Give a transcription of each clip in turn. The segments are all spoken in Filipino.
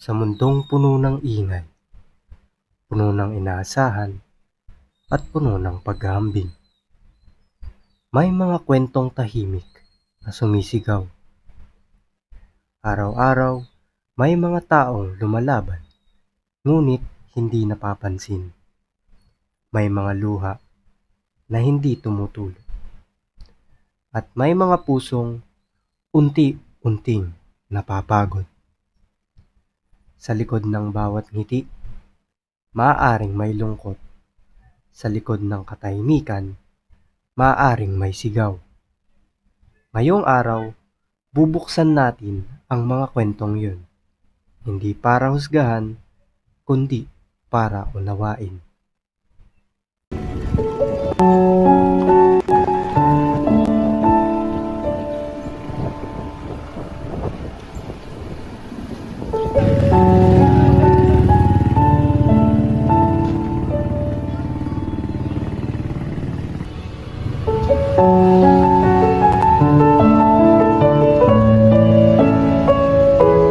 Sa mundong puno ng ingay, puno ng inaasahan, at puno ng paghahambing, may mga kwentong tahimik na sumisigaw. Araw-araw, may mga taong lumalaban, ngunit hindi napapansin. May mga luha na hindi tumutulog. At may mga pusong unti-unting napapagod. Sa likod ng bawat ngiti, maaaring may lungkot. Sa likod ng katahimikan, maaaring may sigaw. Ngayong araw, bubuksan natin ang mga kwentong yun. Hindi para husgahan, kundi para unawain.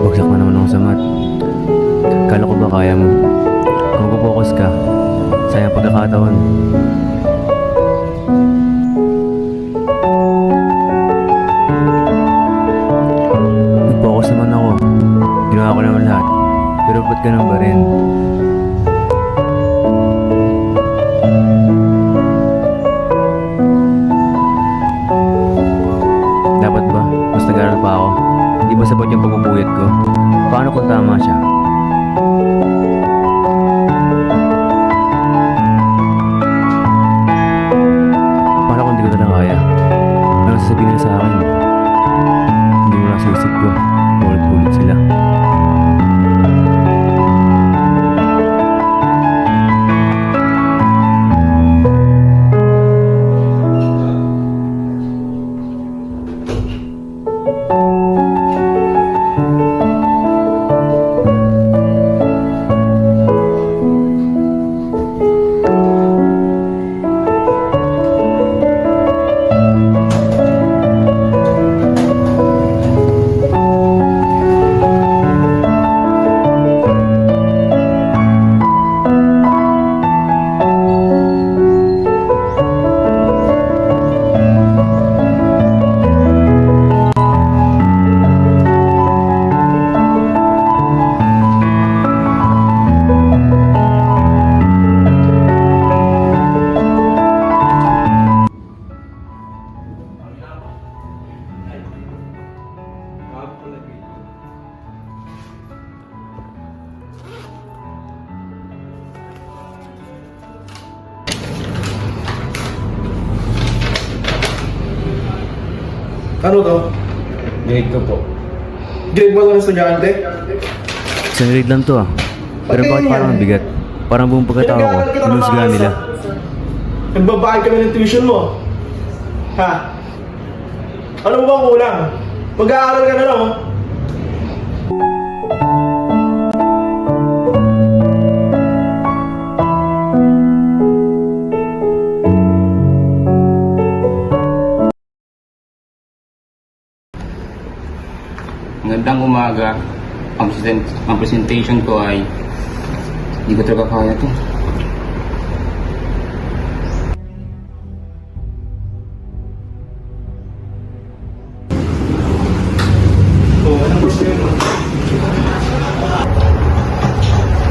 Bagsak na naman ako sa math. Kala ko ba kaya mo? Kung focus ka, sayang pagkakataon. Nag-focus naman ako. Ginawa ko naman lahat. Pero ba't ganun ba rin? Dapat ba? Mas nag-aaral pa ako? Di ba sapat yung pagpupuyat ko? Paano kung tama siya? Paano kung di ko talaga kaya? Ano sasabihin nila sa akin? Hindi mo nasa isip ko. Ulit-ulit sila. Ano to? Grade ko po. Grade ba ito ng estudyante? Isang grade lang to ah. Pero Bakit bakit yan? parang ang bigat? Parang buong pagkatao ko, Pinag-aaral kita ng inusgahan maayos, nila. Nagbabayad kami ng tuition mo. Ha? Ano mo bang kulang? Mag-aaral ka na lang, oh. Magandang umaga. Ang presentation ko ay hindi ko talaga kaya ito.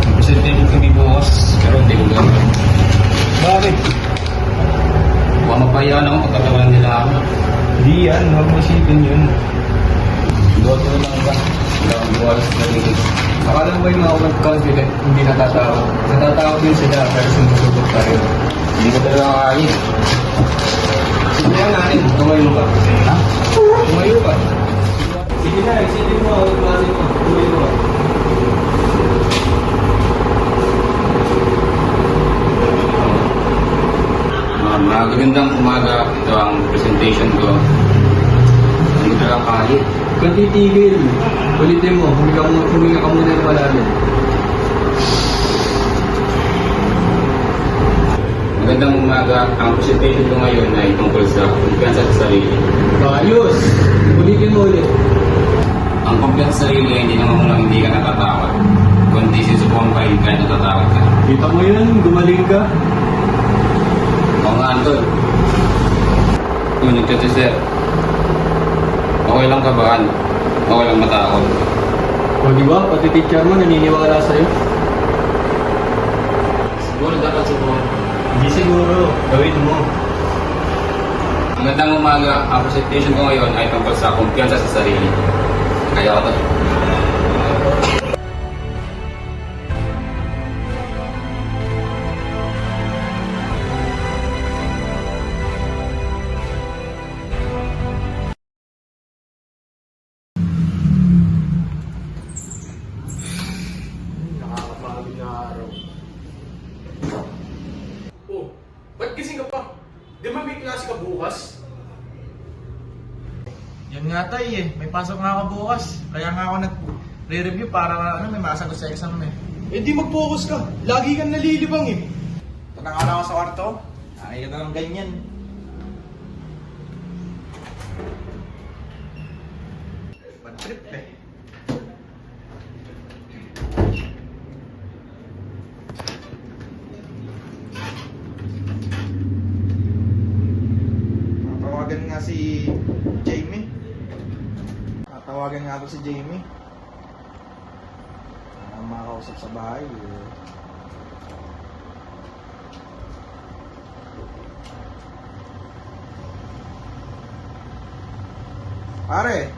Ang presentation ko may bukas, pero hindi ko gawin. Bakit? Huwag mapayaan ako pagkatawanan nila ako. Di yan, huwag mo isipin yun. Doon ko lang ba? Wala akong buwas na rin. Akala mo ba yung mga confident, hindi natatawa? Natatawa din sila, pero sumusubok tayo. Hindi ko talaga kakain. Sabihan natin, tumayo ka. Ha? Tumayo ka. Sige na, isipin mo ang klase mo. Tuloy mo. Magagandang umaga. Ito ang presentation ko. Hindi ko talaga kakain. Kung titigil, ulitin mo, huminga ka muna ng malalim. Magandang umaga. Ang presentation ko ngayon ay tungkol sa kumpiyansa sa sarili. Ayos! Ulitin mo ulit. Ang kumpiyansa sa sarili ay hindi naman kung hindi ka natatakot. Kita mo yun, gumaling ka. Oo nga, Antol. Ngunit ito, sir. Okay lang kabahan. Okay lang matakot. O di ba, pati teacher mo naniniwala sa'yo. Siguro dapat siguro. Hindi siguro, gawin mo. Magandang umaga. Ang presentation ko ngayon ay tungkol sa kumpiyansa sa sarili. Kaya ko to. Nakakapagod na araw. Oh, ba't gising ka pa? Di ba may klase ka bukas? Yun nga tay eh, may pasok nga ako bukas. Kaya nga ako nag-re-review para may masagot sa exam eh. Eh di mag-focus ka. Lagi kang nalilibang eh. Tanang ako sa kwarto, ay ka ng ganyan. Bad trip eh. Tatawagan nga si Jamie. Tatawagan nga ako si Jamie. Ang makakausap sa bahay eh. Pare,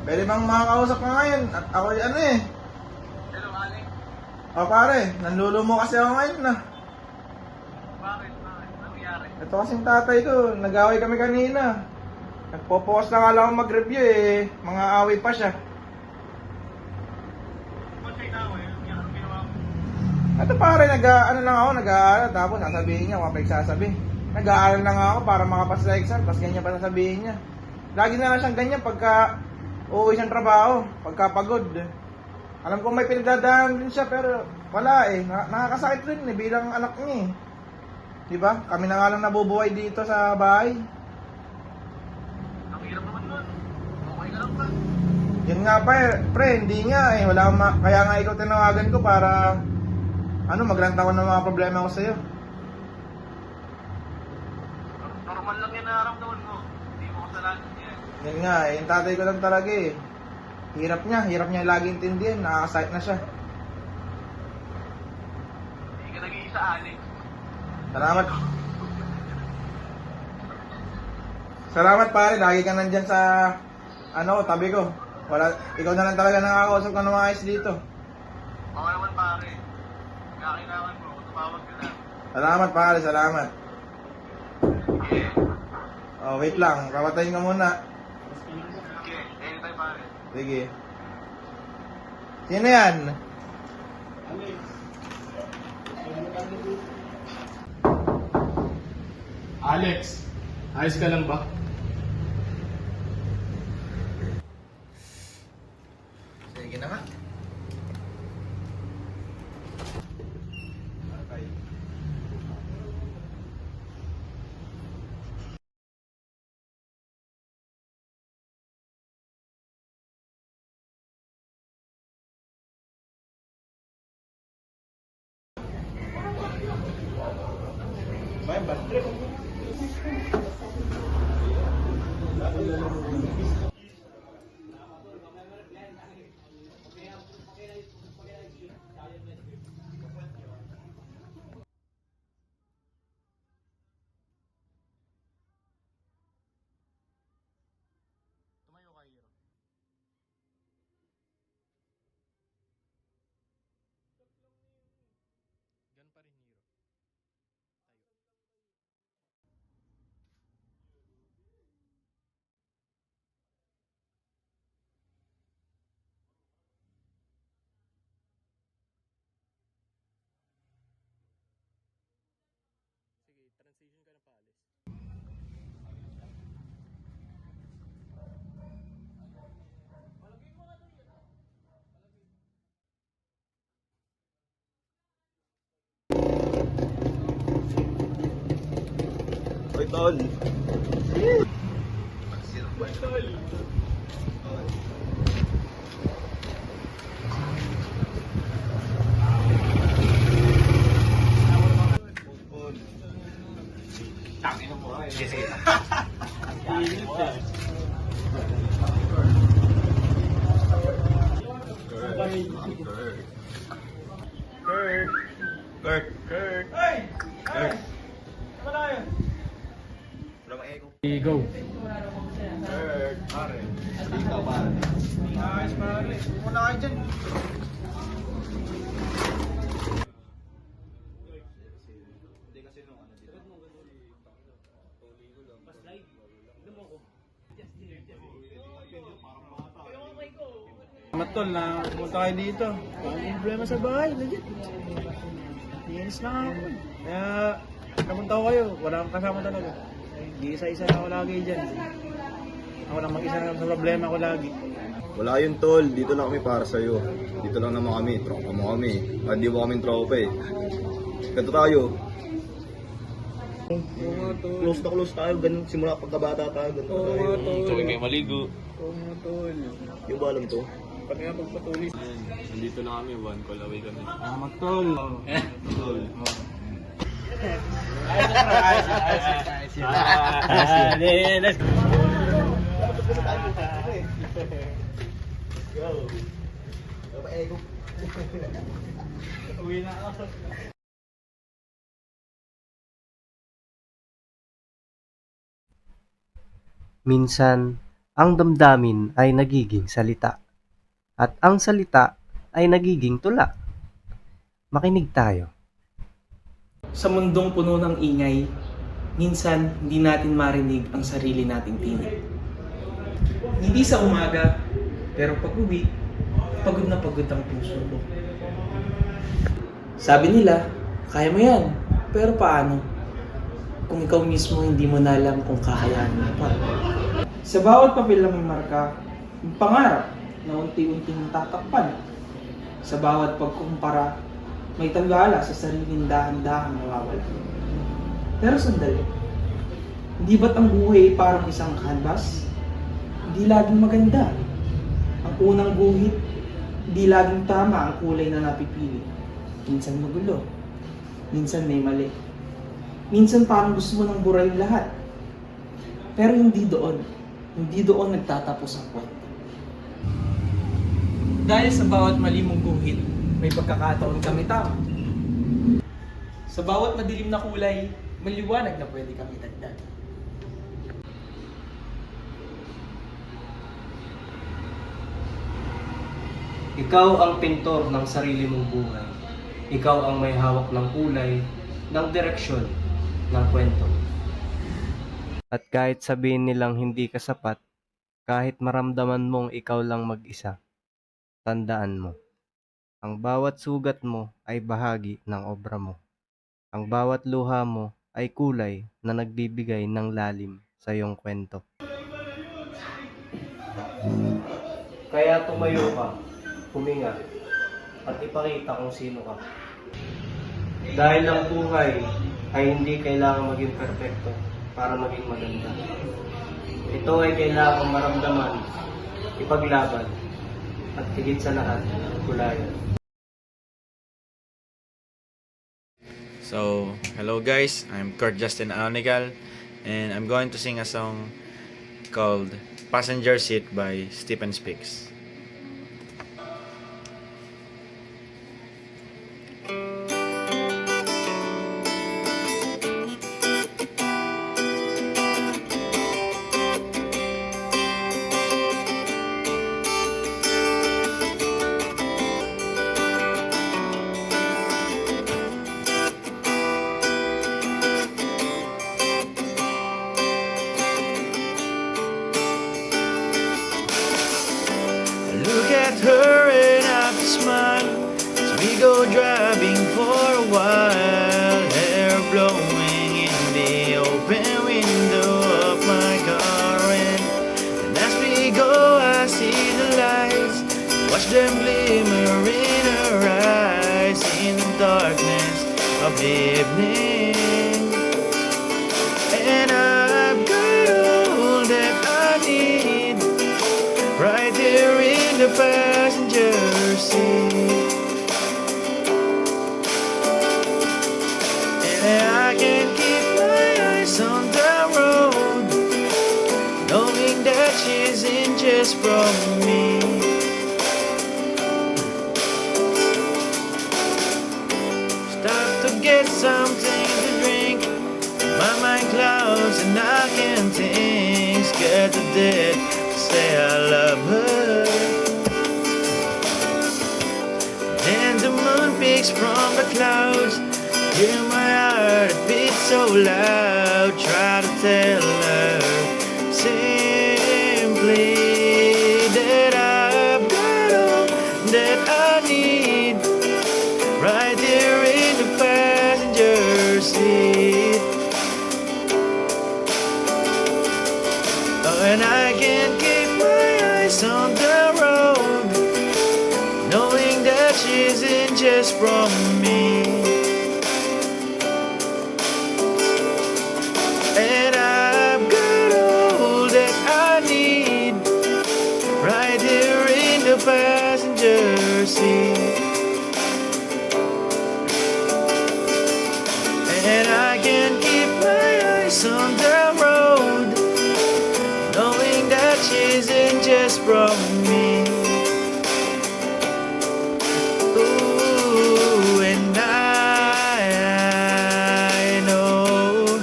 pwede bang makakausap ka ngayon? At ako ano eh. Hello, Alex. O pare, nanlulumo kasi ako ngayon na. Bakit? Anong nangyari? Ito kasing tatay ko, nag-away kami kanina. Nagpo-focus na nga lang ako mag-review eh. Mga away pa siya. Ba't kayo naway? Anong ginawa mo? Ito pare, nag-ano lang ako, nag-aaral. Tapos sasabihin niya, kung pagsasabi. Nag-aaral lang ako para makapasa sa exam. Tapos ganyan pa sasabihin niya. Lagi na lang siyang ganyan pagka uuwi siyang trabaho, pagka pagod. Alam ko may pinagdadaan din siya pero wala eh. Nakakasakit rin eh bilang anak niya eh. Diba? Kami na nga lang nabubuhay dito sa bahay. Ang hirap naman nun. Okay ka lang ba? Yun nga pa eh, pre, hindi nga eh. Wala kaya nga ikaw tinawagan ko para magranta ko ng mga problema ko sa'yo. Normal lang yan nararamdaman mo. Hindi mo kasalanan yan. Yun nga eh, yung tatay ko lang talaga eh. Hirap niya lagi intindihin, nakakasakit na siya. Hindi ka nag-iisa, Alex. Salamat. Salamat pare, lagi ka nandyan sa tabi ko. Ikaw na lang talaga nakakausap ko ng mga ayos dito. Okay naman, pare. Kaya kailangan mo, tumawag ka na. Salamat pare, salamat. Sige. Oh, wait lang, papatayin ka muna. Sige, anytime, pare. Sige. Sino yan? Alex, ayos ka lang ba? Sige na nga. Okay. Bye, bad trip. Hoy, tol. Ayos pare. Muna kayo dyan. Matol na pumunta kayo dito. Walang problema sa bahay. Legit. Linis lang ako. Kaya napunta ko kayo. Wala akong kasama talaga. Hindi isa-isa na ako lagi dyan. Ako lang mag-isa na sa problema ko lagi. Wala yun tol, dito lang kami para sa'yo. Dito lang naman kami, tropa mo kami. Hindi mo kami tropa eh. Ganito tayo. Close na close tayo, ganun simula pagkabata tayo, ganun tayo. Tuloy kayo maligo. Oo nga, tol. Yung ba alam to? Pag nga pagpatuloy. Nandito na kami, one call away kami. Tol. Tol. Minsan, ang damdamin ay nagiging salita. At ang salita ay nagiging tula. Makinig tayo. Sa mundong puno ng ingay, minsan hindi natin marinig ang sarili nating tinig. Hindi sa umaga, pero pag-uwi, pagod na pagod ang puso mo. Sabi nila, kaya mo yan, pero paano? Kung ikaw mismo hindi mo na alam kung kakayanin mo pa. Sa bawat papel na may marka, yung pangarap na unti-unting tatakpan. Sa bawat pagkumpara, may tagala sa sariling dahan-dahang nawawala. Pero sandali, hindi ba't ang buhay ay parang isang canvas? Hindi laging maganda. Ang unang guhit, hindi laging tama ang kulay na napipili. Minsan magulo, minsan may mali. Minsan parang gusto mo nang burahin lahat. Pero hindi doon nagtatapos ang kwento. Dahil sa bawat mali mong guhit, may pagkakataon kami tama. Sa bawat madilim na kulay, may liwanag na pwede kami dagdag. Ikaw ang pintor ng sarili mong buhay. Ikaw ang may hawak ng kulay, ng direksyon, ng kwento. At kahit sabihin nilang hindi ka sapat, kahit maramdaman mong ikaw lang mag-isa, tandaan mo, ang bawat sugat mo ay bahagi ng obra mo. Ang bawat luha mo ay kulay na nagbibigay ng lalim sa iyong kwento. Kaya tumayo ka, huminga, at ipakita kung sino ka. Dahil ang buhay ay hindi kailangan maging perfecto para maging maganda. Ito ay kailangan maramdaman, ipaglaban, at higit sa lahat, kulayan. So, hello guys, I'm Kurt Justin Aonigal, and I'm going to sing a song called Passenger Seat by Stephen Speaks. Look at her and have to smile as we go driving for a while. Hair blowing in the open window of my car, and as we go I see the lights, watch them glimmer in her eyes in the darkness of the evening. And I've got all that I need right here in the passenger seat, and I can keep my eyes on the road, knowing that she's in just from me. scared to death to say I love her. Then the moon peeks from the clouds, hear my heart beat so loud. Try to tell her simply that I've got all that I need, right here in the passenger seat. Oh, and I can't keep my eyes on the road, knowing that she isn't just from me. And I've got all that I need, right here in the passenger seat. And I can't keep my eyes on the road, knowing that she isn't just from me. Ooh, and I know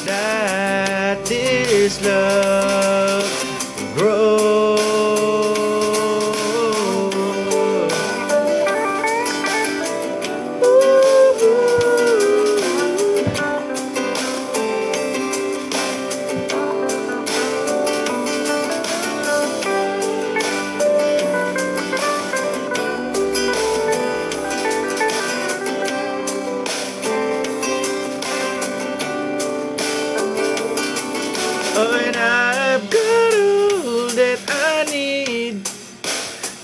that this love will grow. Oh, and I've got all that I need,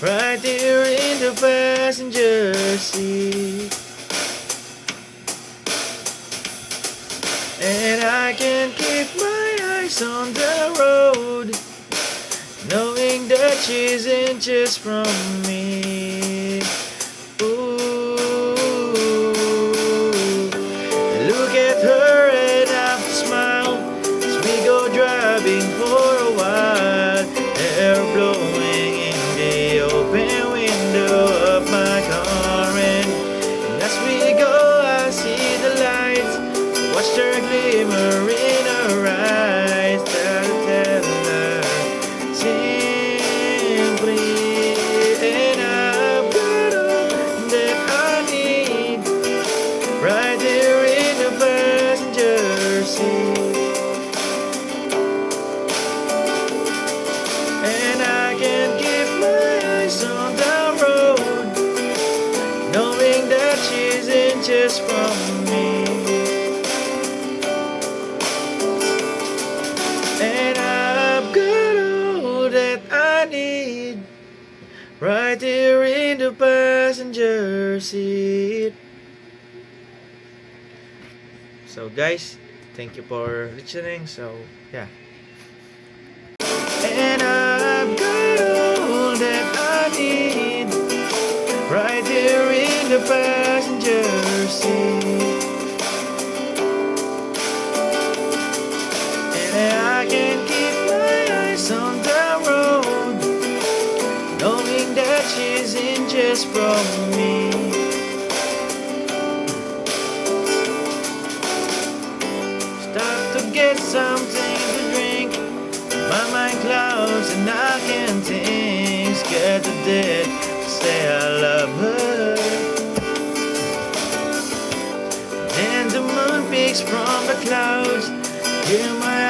right here in the passenger seat. And I can't keep my eyes on the road, knowing that she isn't just from me. Ooh, look at her and I smile as we go driving for a while, air blowing in the open window of my car. And as we go, I see the lights, watch her glimmer in her eyes. Try to tell her simply, and I've got all that I need, right there in the passenger seat. And I can't keep my eyes on the road, knowing that she isn't just from me. And I've got all that I need, right there in the passenger seat. So guys, thank you for listening. So yeah. And I've got all that I need, right here in the passenger seat. And I can't keep my eyes on the road, knowing that she isn't just from me. Stop to get something to drink, my mind clouds and I can't think, scared to death to say I love her. Then the moon peeks from the clouds, hear my